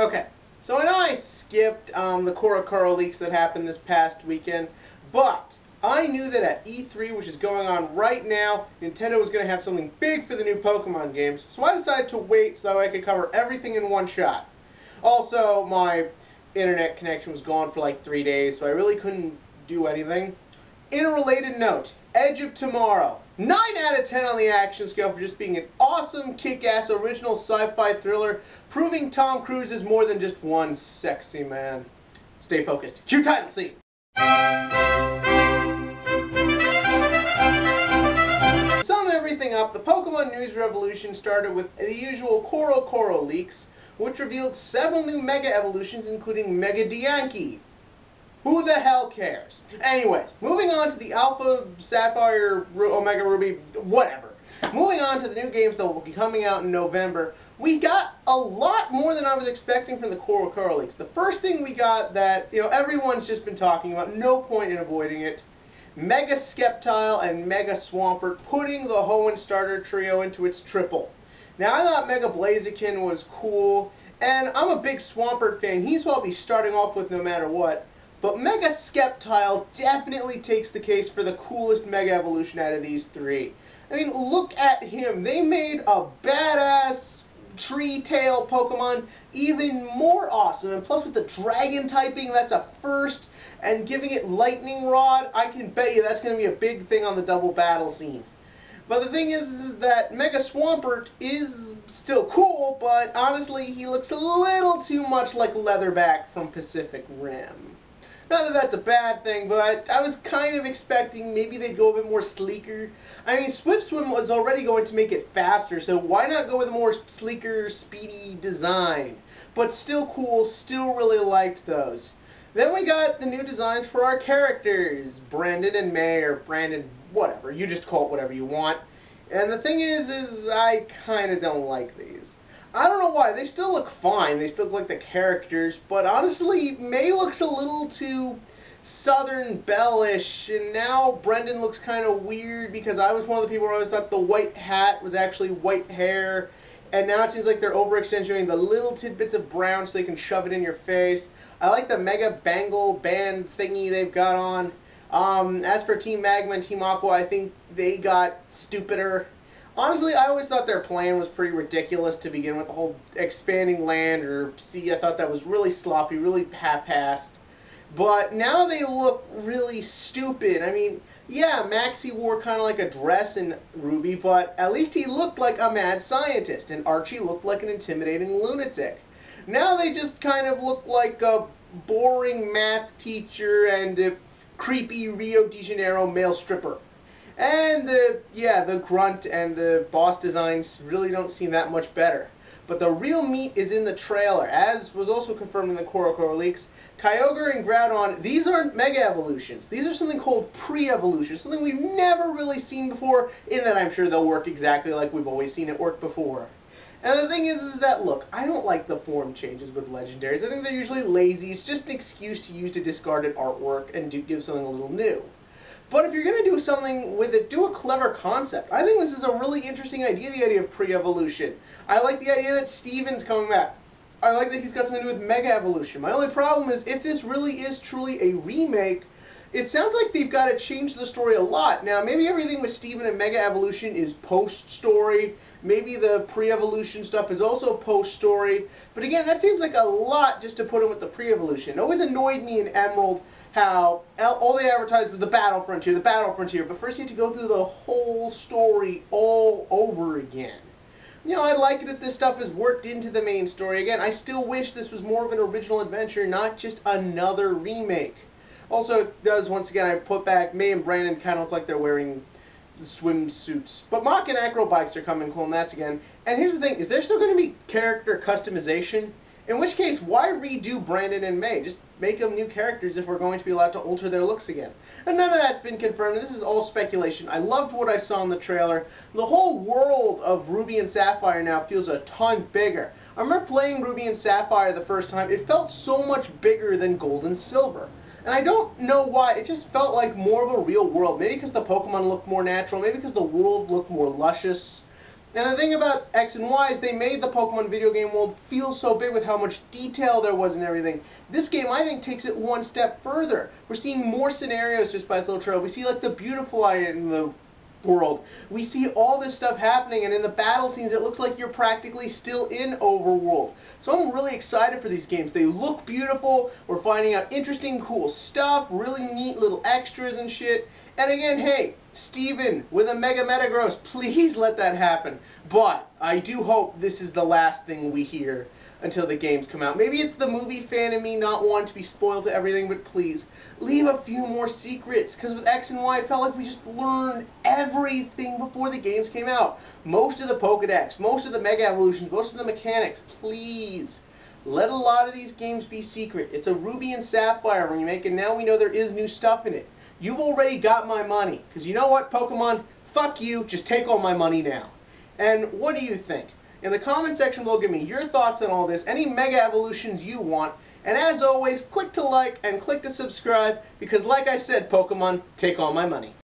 Okay, so I know I skipped the Korokoro leaks that happened this past weekend, but I knew that at E3, which is going on right now, Nintendo was going to have something big for the new Pokemon games, so I decided to wait so I could cover everything in one shot. Also, my internet connection was gone for like 3 days, so I really couldn't do anything. In a related note, Edge of Tomorrow. 9 out of 10 on the action scale for just being an awesome, kick-ass, original sci-fi thriller, proving Tom Cruise is more than just one sexy man. Stay focused. Cue title scene! To sum everything up, the Pokemon news revolution started with the usual Korokoro leaks, which revealed several new Mega Evolutions, including Mega Diancie. Who the hell cares? Anyways, moving on to the Alpha, Sapphire, Omega Ruby, whatever. Moving on to the new games that will be coming out in November, we got a lot more than I was expecting from the Korokoro leaks. The first thing we got that, everyone's just been talking about, no point in avoiding it, Mega Sceptile and Mega Swampert putting the Hoenn starter trio into its triple. Now, I thought Mega Blaziken was cool, and I'm a big Swampert fan. He's what I'll be starting off with no matter what. But Mega Sceptile definitely takes the case for the coolest Mega Evolution out of these three. I mean, look at him. They made a badass tree-tail Pokemon even more awesome. And plus with the dragon typing, that's a first. And giving it Lightning Rod, I can bet you that's going to be a big thing on the double battle scene. But the thing is that Mega Swampert is still cool, but honestly, he looks a little too much like Leatherback from Pacific Rim. Not that that's a bad thing, but I was kind of expecting maybe they'd go a bit more sleeker. I mean, Swift Swim was already going to make it faster, so why not go with a more sleeker, speedy design? But still cool, still really liked those. Then we got the new designs for our characters, Brandon and May, or Brandon, whatever. You just call it whatever you want. And the thing is I kind of don't like these. I don't know why. They still look fine. They still look like the characters. But honestly, May looks a little too Southern Belle-ish. And now Brendan looks kind of weird because I was one of the people who always thought the white hat was actually white hair. And now it seems like they're over-accentuating the little tidbits of brown so they can shove it in your face. I like the Mega Bangle band thingy they've got on. As for Team Magma and Team Aqua, I think they got stupider. Honestly, I always thought their plan was pretty ridiculous to begin with, the whole expanding land or sea. I thought that was really sloppy, really half-assed. But now they look really stupid. I mean, yeah, Maxie wore kind of like a dress in Ruby, but at least he looked like a mad scientist, and Archie looked like an intimidating lunatic. Now they just kind of look like a boring math teacher and a creepy Rio de Janeiro male stripper. And the grunt and the boss designs really don't seem that much better. But the real meat is in the trailer, as was also confirmed in the Korokoro leaks. Kyogre and Groudon, these aren't Mega Evolutions. These are something called Pre-Evolutions, something we've never really seen before, in that I'm sure they'll work exactly like we've always seen it work before. And the thing is that, look, I don't like the form changes with Legendaries. I think they're usually lazy. It's just an excuse to use to discarded artwork and give something a little new. But if you're going to do something with it, do a clever concept. I think this is a really interesting idea, the idea of pre-evolution. I like the idea that Steven's coming back. I like that he's got something to do with Mega Evolution. My only problem is, if this really is truly a remake, it sounds like they've got to change the story a lot. Now, maybe everything with Steven and Mega Evolution is post-story. Maybe the pre-evolution stuff is also post-story. But again, that seems like a lot just to put in with the pre-evolution. It always annoyed me in Emerald how all they advertised was the Battle Frontier, but first you had to go through the whole story all over again. I like it if this stuff is worked into the main story. Again, I still wish this was more of an original adventure, not just another remake. Also, it does, once again, I put back, May and Brandon kind of look like they're wearing swimsuits. But Mach and Acro bikes are coming cool, and that's again. And here's the thing, is there still going to be character customization? In which case, why redo Brandon and May? Just make them new characters if we're going to be allowed to alter their looks again. And none of that's been confirmed. This is all speculation. I loved what I saw in the trailer. The whole world of Ruby and Sapphire now feels a ton bigger. I remember playing Ruby and Sapphire the first time. It felt so much bigger than Gold and Silver. And I don't know why. It just felt like more of a real world. Maybe because the Pokemon looked more natural. Maybe because the world looked more luscious. And the thing about X and Y is they made the Pokemon video game world feel so big with how much detail there was and everything. This game, I think, takes it one step further. We're seeing more scenarios just by this little trailer. We see, like, the Beautifly in the world. We see all this stuff happening, and in the battle scenes, it looks like you're practically still in Overworld. So I'm really excited for these games. They look beautiful. We're finding out interesting, cool stuff, really neat little extras and shit. And again, hey, Steven, with a Mega Metagross, please let that happen. But I do hope this is the last thing we hear until the games come out. Maybe it's the movie fan in me not wanting to be spoiled to everything, but please, leave a few more secrets. Because with X and Y, it felt like we just learned everything before the games came out. Most of the Pokedex, most of the Mega Evolutions, most of the mechanics. Please, let a lot of these games be secret. It's a Ruby and Sapphire remake, and now we know there is new stuff in it. You've already got my money. Because you know what, Pokemon? Fuck you. Just take all my money now. And what do you think? In the comment section below, give me your thoughts on all this, any Mega Evolutions you want. And as always, click to like and click to subscribe, because like I said, Pokemon, take all my money.